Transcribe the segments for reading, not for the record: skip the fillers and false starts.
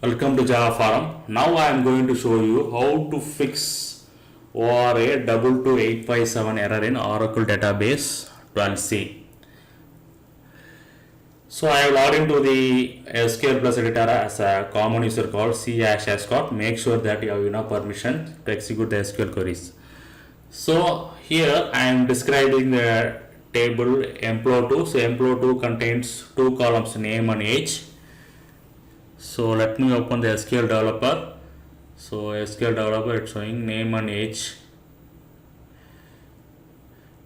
Welcome to Java Forum. Now I am going to show you how to fix ORA-22857 error in Oracle database 12c. So I have logged into the SQL Plus editor as a common user called c#ascot. Make sure that you have enough permission to execute the SQL queries. So here I am describing the table employee2. So employee2 contains two columns, name and age. So let me open the SQL developer. So SQL developer, it's showing name and age.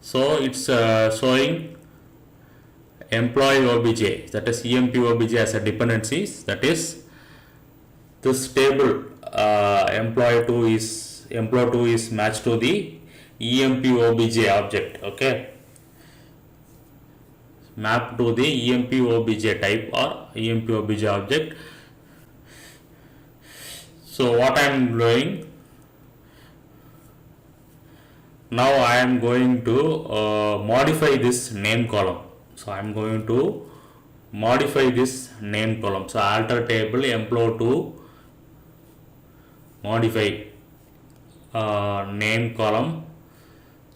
So it's showing employee obj, that is emp obj as a dependencies. That is this table employee2 is matched to the emp obj object. Okay, map to the emp obj type or emp obj object. So what I am doing now, I am going to modify this name column. So I am going to modify this name column. So alter table employee2 modify name column.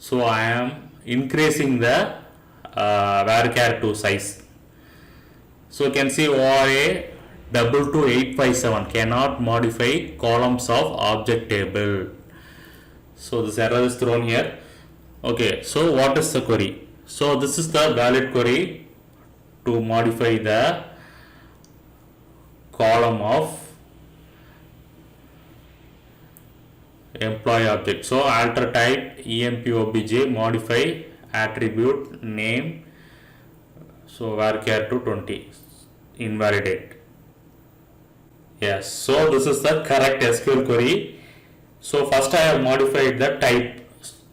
So I am increasing the varchar2 size. So you can see ORA-22857 cannot modify columns of object table. So this error is thrown here. Okay, so what is the query? So this is the valid query to modify the column of employee object. So alter type emp obj, modify attribute name, so varchar2 20, invalidate. Yes, so this is the correct SQL query. So first I have modified the type.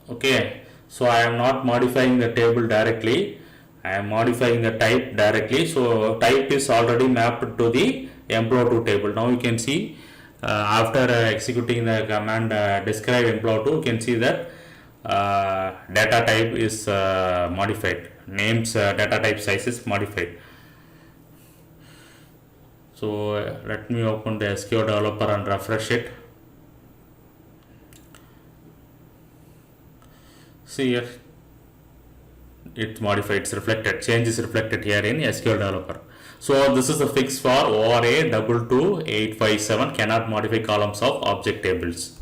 Okay, so I am not modifying the table directly, I am modifying the type directly. So type is already mapped to the employee2 table. Now you can see after executing the command describe employee2, you can see that data type is modified, names data type size is modified. So let me open the SQL developer and refresh it. See here, it's modified, it's reflected, change is reflected here in SQL developer. So this is the fix for ORA-22857 cannot modify columns of object tables.